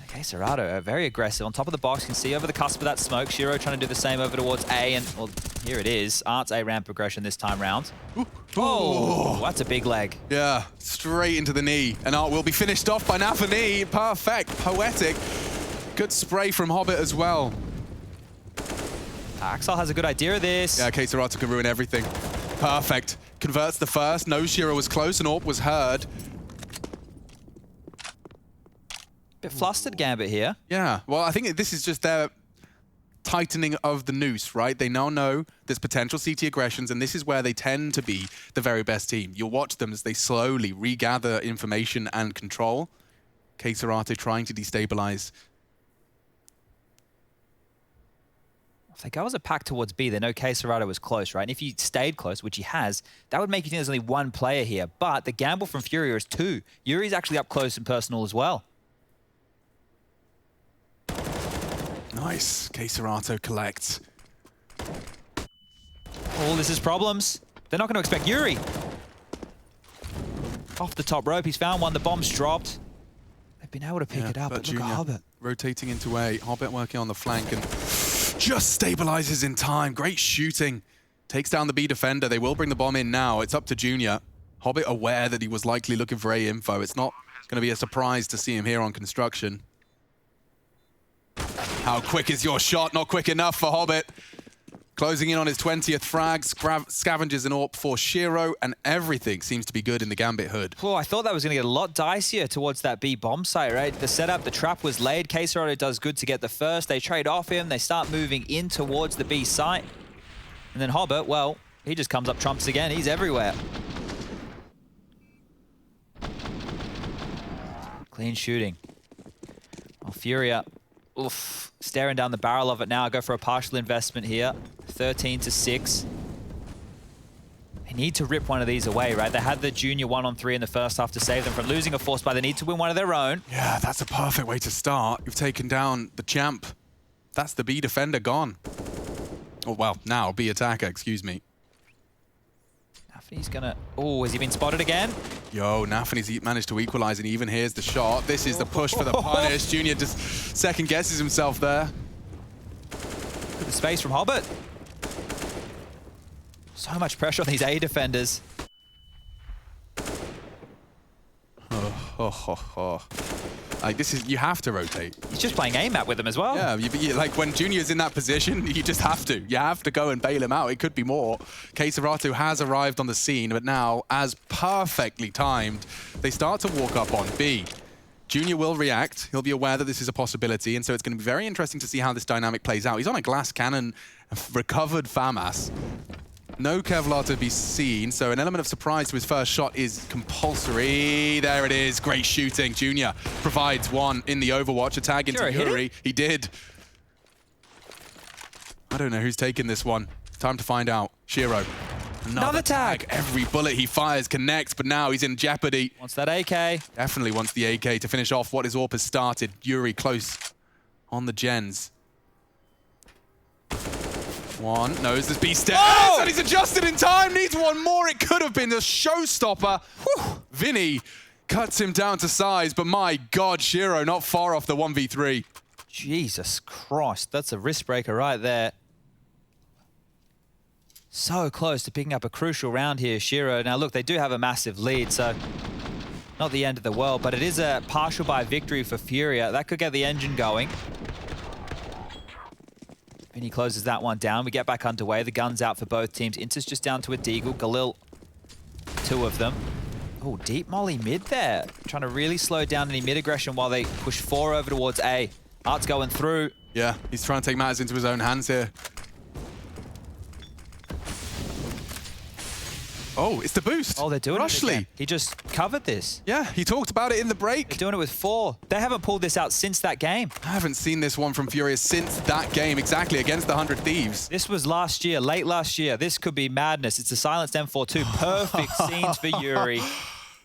Okay, Serato, very aggressive. On top of the box, you can see over the cusp of that smoke. Shiro trying to do the same over towards A, and well, here it is. Art's A ramp progression this time round. Ooh. Oh, that's a big leg. Yeah, straight into the knee. And Art will be finished off by Nafany. Perfect, poetic. Good spray from Hobbit as well. Axel has a good idea of this. Yeah, Serato can ruin everything. Perfect. Converts the first. No, Shiro was close and AWP was heard. Bit flustered Gambit here. Yeah, well, I think this is just their tightening of the noose, right? They now know there's potential CT aggressions, and this is where they tend to be the very best team. You'll watch them as they slowly regather information and control. Serato trying to destabilize. If they go as a pack towards B, they know Serato was close, right? And if he stayed close, which he has, that would make you think there's only one player here. But the gamble from FURIA is 2. Yuri's actually up close and personal as well. Nice. Serato collects. Oh, this is problems. They're not going to expect Yuri. Off the top rope, he's found one. The bomb's dropped. They've been able to pick it up, but look at Hobbit. Rotating into A. Hobbit working on the flank and just stabilizes in time. Great shooting. Takes down the B defender. They will bring the bomb in now. It's up to Junior. Hobbit aware that he was likely looking for A info. It's not going to be a surprise to see him here on construction. How quick is your shot? Not quick enough for Hobbit. Closing in on his 20th frag, scavengers an AWP for Shiro, and everything seems to be good in the Gambit hood. Oh, I thought that was going to get a lot dicier towards that B bomb site, right? The setup, the trap was laid. Serato does good to get the first. They trade off him. They start moving in towards the B site. And then Hobbit, well, he just comes up trumps again. He's everywhere. Clean shooting. Well, FURIA, oof, staring down the barrel of it now. Go for a partial investment here. 13-6. They need to rip one of these away, right? They had the Junior 1-on-3 in the first half to save them from losing a force buy. They need to win one of their own. Yeah, that's a perfect way to start. You've taken down the champ. That's the B defender gone. Oh, well, now B attacker, excuse me. Nafany's gonna... Oh, has he been spotted again? Yo, Nafany's managed to equalize and even here's the shot. This is the push for the punish. Junior just second guesses himself there. Look at the space from Hobbit. So much pressure on these A defenders. Like, this is, you have to rotate. He's just playing AMAT with them as well. Yeah, like when Junior's in that position, you just have to. You have to go and bail him out. It could be more. Serato has arrived on the scene, but now, as perfectly timed, they start to walk up on B. Junior will react. He'll be aware that this is a possibility, and so it's going to be very interesting to see how this dynamic plays out. He's on a glass cannon, recovered FAMAS. No Kevlar to be seen, so an element of surprise to his first shot is compulsory. There it is, great shooting. Junior provides one in the Overwatch, a tag into Yuri. He did. I don't know who's taking this one. Time to find out. Shiro. Another tag. Every bullet he fires connects, but now he's in jeopardy. Wants that AK. Definitely wants the AK to finish off what his AWP has started. Yuri close on the gens. One, knows there's B stairs, and he's adjusted in time, needs one more. It could have been a showstopper. Whew. Vinny cuts him down to size, but my God, Shiro not far off the 1v3. Jesus Christ, that's a wrist breaker right there. So close to picking up a crucial round here, Shiro. Now look, they do have a massive lead, so not the end of the world, but it is a partial buy victory for FURIA. That could get the engine going. And he closes that one down. We get back underway. The gun's out for both teams. Inter's just down to a Deagle. Galil, 2 of them. Oh, deep molly mid there. Trying to really slow down any mid aggression while they push 4 over towards A. Art's going through. Yeah, he's trying to take matters into his own hands here. Oh, it's the boost. Oh, they're doing it Rushley. again. He just covered this. Yeah, he talked about it in the break. They're doing it with 4. They haven't pulled this out since that game. I haven't seen this one from FURIA since that game, exactly, against the 100 Thieves. This was last year, late last year. This could be madness. It's a silenced M42. Perfect scenes for Yuri.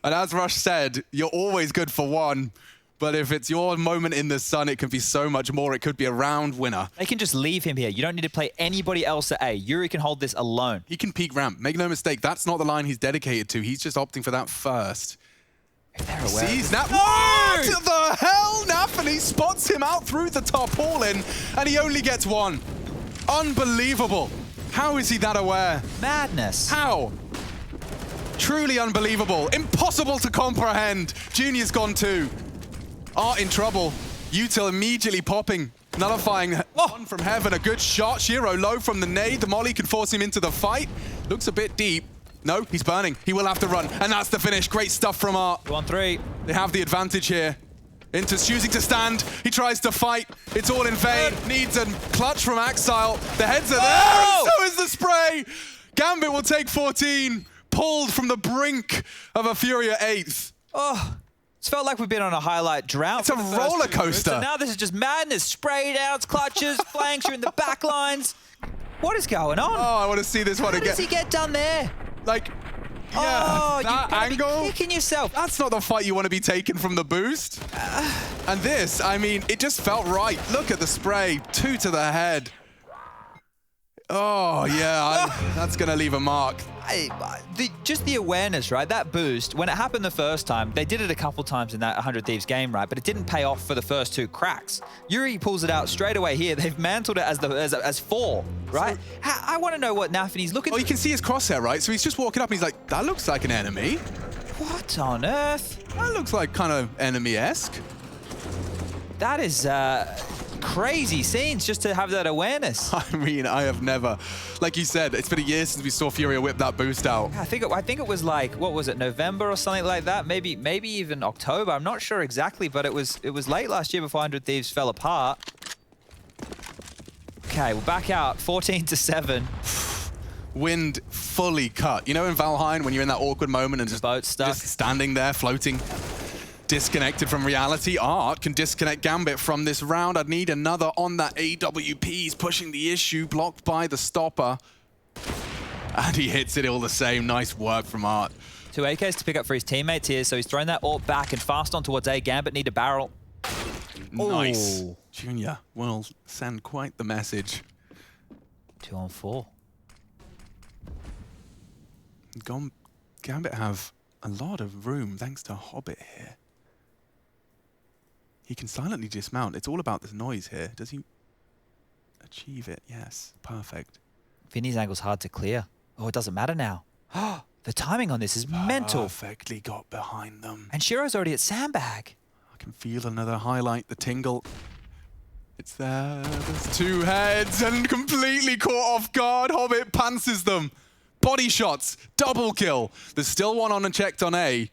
And as Rush said, you're always good for one. But if it's your moment in the sun, it can be so much more. It could be a round winner. They can just leave him here. You don't need to play anybody else at A. Yuri can hold this alone. He can peak ramp. Make no mistake, that's not the line he's dedicated to. He's just opting for that first. If they're aware. Sees Nap. What the hell? Napoli spots him out through the top all-in, and he only gets one. Unbelievable. How is he that aware? Madness. How? Truly unbelievable. Impossible to comprehend. Junior's gone too. Art in trouble. Util immediately popping, nullifying one from heaven. A good shot. Shiro low from the nade. The molly can force him into the fight. Looks a bit deep. No, he's burning. He will have to run. And that's the finish. Great stuff from Art. 2-on-3. They have the advantage here. Inta's choosing to stand. He tries to fight. It's all in vain. Needs a clutch from Axile. The heads are there, and so is the spray. Gambit will take 14. Pulled from the brink of a FURIA 8th. Oh. It's felt like we've been on a highlight drought. It's a roller coaster. And now this is just madness. Spray downs, clutches, flanks, you're in the back lines. What is going on? Oh, I want to see this one How again. does he get done there? Like, yeah, Oh, that you've got to angle. be kicking yourself. That's not the fight you want to be taking from the boost. And this, I mean, it just felt right. Look at the spray. 2 to the head. Oh, yeah, that's going to leave a mark. Just the awareness, right? That boost, when it happened the first time, they did it a couple times in that 100 Thieves game, right? But it didn't pay off for the first 2 cracks. Yuri pulls it out straight away here. They've mantled it as 4, right? So, I want to know what Nafany's looking Oh, you can see his crosshair, right? So he's just walking up and he's like, that looks like an enemy. What on earth? That looks like kind of enemy-esque. That is crazy scenes just to have that awareness. I mean, I have never, like you said, it's been a year since we saw FURIA whip that boost out. I think it was like, what was it, November or something like that? Maybe even October. I'm not sure exactly, but it was late last year before 100 Thieves fell apart. Okay, we're back out, 14-7. Wind fully cut. You know in Valheim when you're in that awkward moment and just boat stuck, just standing there floating, disconnected from reality? Art can disconnect Gambit from this round. I'd need another on that AWP. He's pushing the issue, blocked by the stopper. And he hits it all the same. Nice work from Art. 2 AKs to pick up for his teammates here, so he's throwing that AWP back and fast on towards A. Gambit need a barrel. Nice. Ooh. Junior will send quite the message. 2-on-4. Gambit have a lot of room thanks to Hobbit here. He can silently dismount. It's all about this noise here. Does he achieve it? Yes. Perfect. Vinny's angle's hard to clear. Oh, it doesn't matter now. The timing on this is mental. Perfectly got behind them. And Shiro's already at sandbag. I can feel another highlight, the tingle. It's there. There's 2 heads and completely caught off guard. Hobbit pantses them. Body shots. Double kill. There's still one on unchecked on A.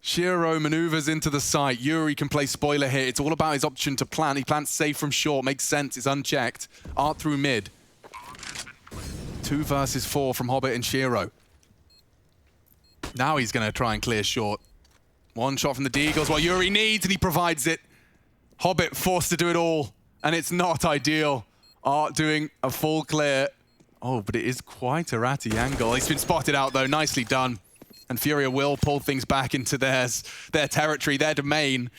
Shiro maneuvers into the site. Yuri can play spoiler here. It's all about his option to plant. He plants safe from short. Makes sense. It's unchecked. Art through mid. 2 versus 4 from Hobbit and Shiro. Now he's going to try and clear short. 1 shot from the Deagles, what Yuri needs, and he provides it. Hobbit forced to do it all, and it's not ideal. Art doing a full clear. Oh, but it is quite a ratty angle. He's been spotted out, though. Nicely done. And FURIA will pull things back into their territory, their domain.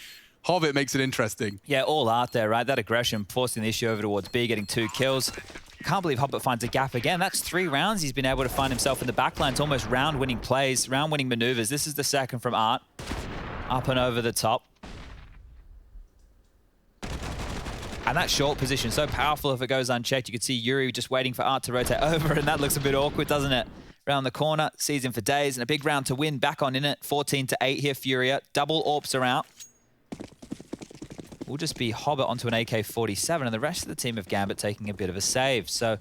Hobbit makes it interesting. Yeah, all Art there, right? That aggression, forcing the issue over towards B, getting 2 kills. Can't believe Hobbit finds a gap again. That's 3 rounds he's been able to find himself in the backline. It's almost round-winning plays, round-winning maneuvers. This is the second from Art. Up and over the top. And that short position, so powerful if it goes unchecked. You could see Yuri just waiting for Art to rotate over, and that looks a bit awkward, doesn't it? Round the corner, sees him for days, and a big round to win. Back on in it, 14-8 here, FURIA. Double AWPs are out. Will just be Hobbit onto an AK-47, and the rest of the team of Gambit taking a bit of a save. So,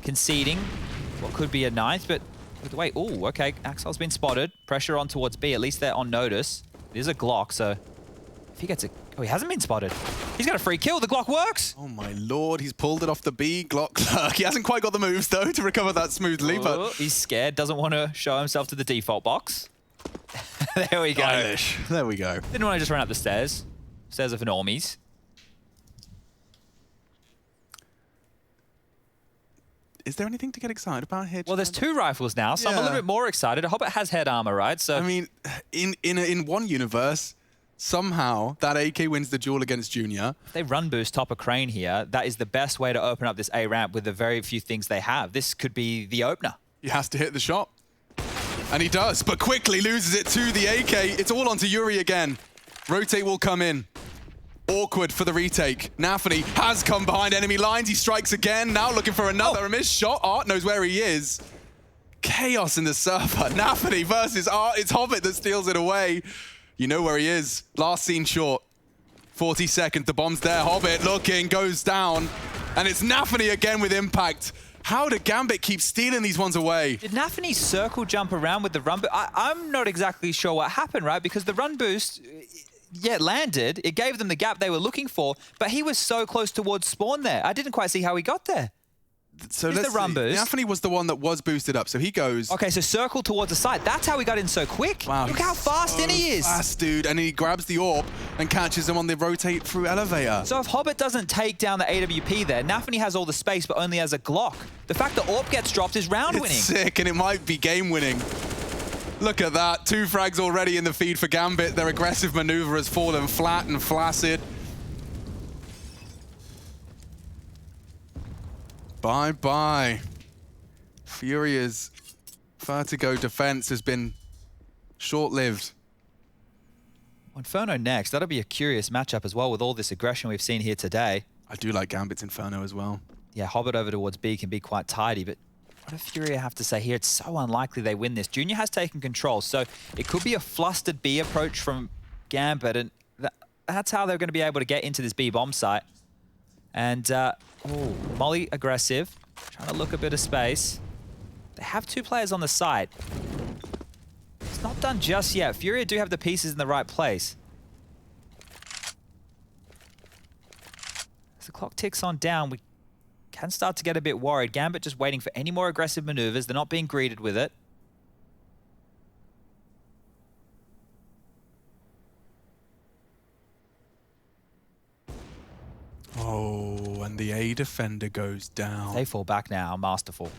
conceding what could be a 9th, but with the way, ooh, okay, Axile's been spotted. Pressure on towards B, at least they're on notice. It is a Glock, so if he gets a, oh, he hasn't been spotted. He's got a free kill. The Glock works. Oh my lord, he's pulled it off the B. Glock Clerk. He hasn't quite got the moves though to recover that smoothly, but He's scared, doesn't want to show himself to the default box. There we go. stylish. There we go. Didn't want to just run up the stairs. Stairs are for normies. Is there anything to get excited about here? Well, there's 2 rifles now, so I'm a little Yeah. bit more excited. Hobbit has head armor, right? So I mean, in one universe, somehow that AK wins the duel against Junior. if they run boost top of Crane here, that is the best way to open up this A ramp with the very few things they have. This could be the opener. He has to hit the shot. And he does, but quickly loses it to the AK. It's all onto Yuri again. Rotate will come in. Awkward for the retake. Nafany has come behind enemy lines. He strikes again. Now looking for another missed shot. Art knows where he is. Chaos in the server. Nafany versus Art. It's Hobbit that steals it away. You know where he is. Last seen short. 40 seconds. The bomb's there. Hobbit looking, goes down. And it's Nafany again with impact. How did Gambit keep stealing these ones away? Did Nafany circle jump around with the run boost? I'm not exactly sure what happened, right? Because the run boost, yeah, it landed. It gave them the gap they were looking for, but he was so close towards spawn there. I didn't quite see how he got there. So Here's let's the run see. boost. Nafany was the one that was boosted up, so he goes. Okay, so circle towards the side. That's how he got in so quick. Wow, Look he's how fast in he is. Fast, dude. And he grabs the orb and catches him on the rotate through elevator. So if Hobbit doesn't take down the AWP there, Nafany has all the space, but only as a Glock. The fact that orb gets dropped is round winning. It's sick, and it might be game winning. Look at that. 2 frags already in the feed for Gambit. Their aggressive maneuver has fallen flat and flaccid. Bye-bye. Furia's Vertigo defense has been short-lived. Inferno next. That'll be a curious matchup as well with all this aggression we've seen here today. I do like Gambit's Inferno as well. Yeah, Hobbit over towards B can be quite tidy, but what do Furia have to say here? It's so unlikely they win this. Junior has taken control, so it could be a flustered B approach from Gambit, and that's how they're going to be able to get into this B bomb site. And, Molly aggressive, trying to look a bit of space. They have 2 players on the side. It's not done just yet. Furia do have the pieces in the right place. As the clock ticks on down, we can start to get a bit worried. Gambit just waiting for any more aggressive maneuvers. They're not being greeted with it. Oh, and the A defender goes down. They fall back now, masterful.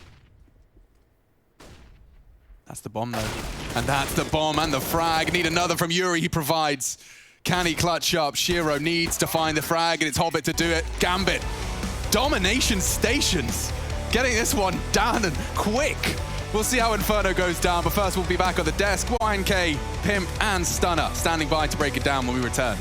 That's the bomb, though. And that's the bomb and the frag. Need another from Yuri. He provides. Can he clutch up? Shiro needs to find the frag, and it's Hobbit to do it. Gambit. Domination stations. Getting this one down and quick. We'll see how Inferno goes down, but first we'll be back on the desk. YNK, Pimp, and Stunner standing by to break it down when we return.